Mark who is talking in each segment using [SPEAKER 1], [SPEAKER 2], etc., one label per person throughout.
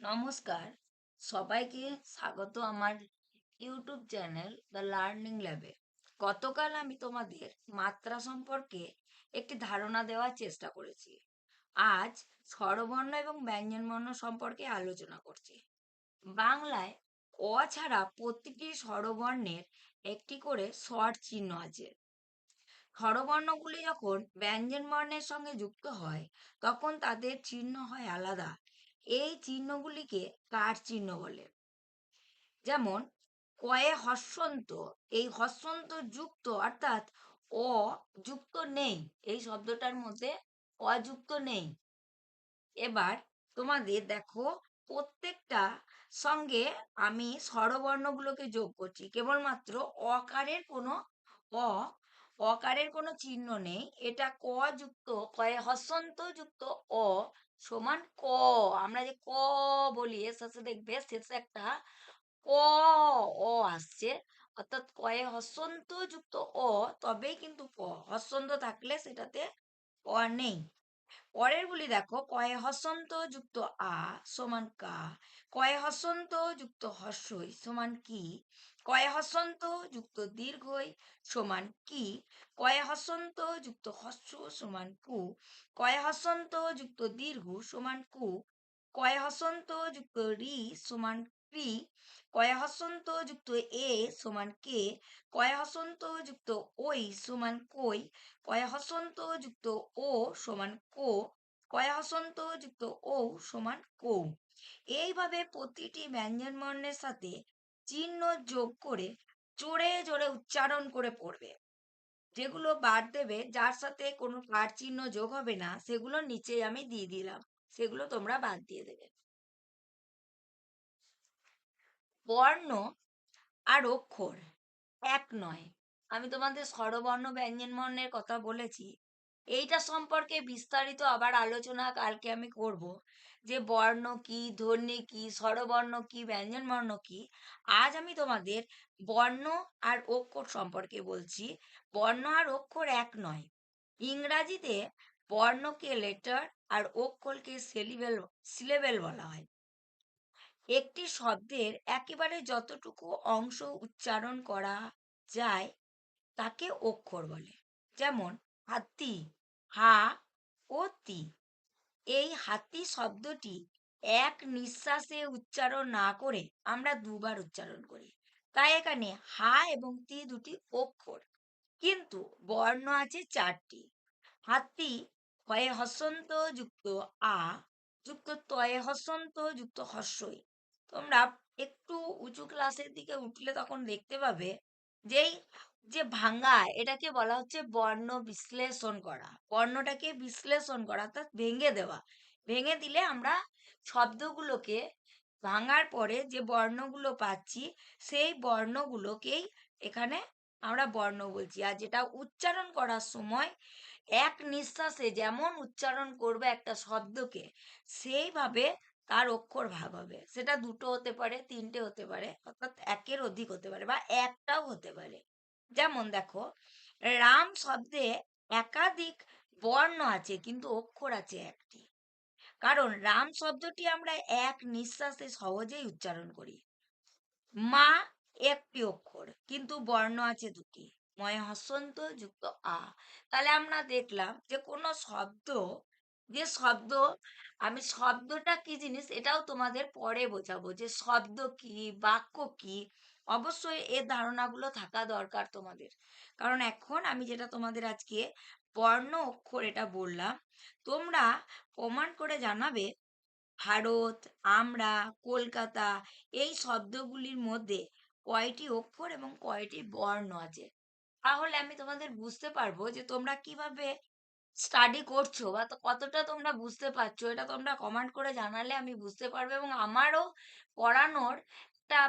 [SPEAKER 1] নমস্কার, সবাইকে স্বাগত আমার ইউটিউব চ্যানেল দ্য লার্নিং ল্যাবে। গতকাল আমি তোমাদের মাত্রা সম্পর্কে একটি ধারণা দেওয়ার চেষ্টা করেছি। আজ স্বরবর্ণ এবং ব্যঞ্জনবর্ণ সম্পর্কে আলোচনা করছি। বাংলায় অ ছাড়া প্রতিটি স্বরবর্ণের একটি করে স্বর চিহ্ন আছে। স্বরবর্ণগুলি যখন ব্যঞ্জনবর্ণের সঙ্গে যুক্ত হয় তখন তাদের চিহ্ন হয় আলাদা। এই চিহ্নগুলিকে কার চিহ্ন বলে? যেমন কয়ে হস্যন্ত, এই হস্যন্ত যুক্ত অর্থাৎ অ যুক্ত নেই, এই শব্দটার মধ্যে অযুক্ত নেই। এবার তোমাদের দেখো, প্রত্যেকটা সঙ্গে আমি স্বরবর্ণগুলোকে যোগ করছি, কেবলমাত্র অকারের কোনো অ অকারের কোনো চিহ্ন নেই। এটা ক যুক্ত, কয়ে হস্যন্ত যুক্ত অ সমান ক। আমরা যে ক বলি এর সাথে দেখবে শেষে একটা ক অ আসছে, অর্থাৎ কয়ে হস্যন্ত যুক্ত অ, তবেই কিন্তু ক। হস্যন্ত থাকলে সেটাতে অ নেই। পরের গুলি দেখো, কয়ে হস্যন্ত যুক্ত আ সমান কা, কয়ে হস্যন্ত যুক্ত হস্যই সমান কি, কয়ে হস্যন্ত যুক্ত দীর্ঘই সমান কি, কয়ে হস্যন্ত যুক্ত হস্য সমান কু, কয়ে হস্যন্ত যুক্ত দীর্ঘ সমান কু, কয়ে হস্যন্ত যুক্ত রি সমান ক্রি, কয়ে হস্যন্ত যুক্ত এ সমান কে, কয়ে হস্যন্ত যুক্ত ওই সমান কই, কয়ে হস্যন্ত যুক্ত ও সমান কো, কয়ে হস্যন্ত যুক্ত ও সমান কৌ। এইভাবে প্রতিটি ব্যঞ্জন বর্ণের সাথে চিহ্ন যোগ করে জোরে জোরে উচ্চারণ করে পড়বে। যেগুলো বাদ দেবে, যার সাথে কোনো কার চিহ্ন যোগ হবে না, সেগুলো নিচে আমি দিয়ে দিলাম, সেগুলো তোমরা বাদ দিয়ে দেবে। বর্ণ আর অক্ষর এক নয়। আমি তোমাদের স্বরবর্ণ ব্যঞ্জন বর্ণের কথা বলেছি, এইটা সম্পর্কে বিস্তারিত আবার আলোচনা কালকে আমি করব, যে বর্ণ কি, ধ্বনি কি, স্বরবর্ণ কি, ব্যঞ্জন বর্ণ কি। আজ আমি তোমাদের বর্ণ আর অক্ষর সম্পর্কে বলছি। বর্ণ আর অক্ষর এক নয়। ইংরাজিতে বর্ণকে লেটার আর অক্ষরকে সিলেবেল বলা হয়। একটি শব্দের একেবারে যতটুকু অংশ উচ্চারণ করা যায় তাকে অক্ষর বলে। যেমন হাতি, হা ও তি। এই হাতি শব্দটি এক নিঃশ্বাসে উচ্চারণ না করে আমরা দুবার উচ্চারণ করি, তাই এখানে হা এবং তি দুটি অক্ষর, কিন্তু বর্ণ আছে চারটি। হাতি হয়ে হস্যন্ত যুক্ত আ যুক্ত তয়ে হস্যন্ত যুক্ত হস্যই। তোমরা একটু উঁচু ক্লাসের দিকে উঠলে তখন দেখতে পাবে যেই যে ভাঙা, এটাকে বলা হচ্ছে বর্ণ বিশ্লেষণ করা। বর্ণটাকে বিশ্লেষণ করা অর্থাৎ ভেঙে দেওয়া। ভেঙে দিলে আমরা শব্দগুলোকে ভাঙার পরে যে বর্ণগুলো পাচ্ছি, সেই বর্ণগুলোকেই এখানে আমরা বর্ণ বলছি। আর যেটা উচ্চারণ করার সময় এক নিঃশ্বাসে যেমন উচ্চারণ করবে একটা শব্দকে, সেইভাবে তার অক্ষর ভাগ হবে। সেটা দুটো হতে পারে, তিনটে হতে পারে, অর্থাৎ একের অধিক হতে পারে, বা একটাও হতে পারে। যেমন দেখো, রাম শব্দে একাধিক বর্ণ আছে কিন্তু অক্ষর আছে একটি, কারণ রাম শব্দটি আমরা এক নিঃশ্বাসে সহজেই উচ্চারণ করি। মা একটি অক্ষর কিন্তু বর্ণ আছে দুটি, ময় হস্যন্ত যুক্ত আ। তাহলে আমরা দেখলাম যে কোনো শব্দ, যে শব্দ, আমি শব্দটা কি জিনিস এটাও তোমাদের পরে বোঝাবো, যে শব্দ কি, বাক্য কি। অবশ্যই এর ধারণাগুলো থাকা দরকার তোমাদের, কারণ এখন আমি যেটা তোমাদের আজকে বর্ণ অক্ষর এটা বললাম, তোমরা প্রমাণ করে জানাবে ভারত, আমরা, কলকাতা, এই শব্দগুলির মধ্যে কয়টি অক্ষর এবং কয়টি বর্ণ আছে। তাহলে আমি তোমাদের বুঝতে পারবো যে তোমরা কিভাবে স্টাডি করছো বা কতটা তোমরা বুঝতে পারছো। এটা তোমরা কমেন্ট করে জানালে আমি বুঝতে পারবো, এবং আমারও পড়ানোর একটা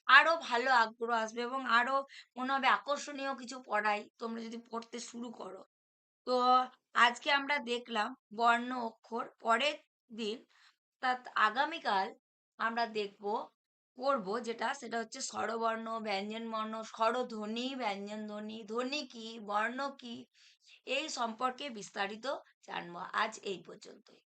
[SPEAKER 1] আরো ভালো আগ্রহ আসবে, এবং আরো মনে হবে আকর্ষণীয় কিছু পড়াই তোমরা যদি পড়তে শুরু করো। তো আজকে আমরা দেখলাম বর্ণ অক্ষর। পরের দিন অর্থাৎ আগামীকাল আমরা পড়বো যেটা, সেটা হচ্ছে স্বরবর্ণ, ব্যঞ্জন বর্ণ, স্বরধ্বনি, ব্যঞ্জন ধ্বনি, ধ্বনি কি, বর্ণ কি, এই সম্পর্কে বিস্তারিত জানবো। আজ এই পর্যন্তই।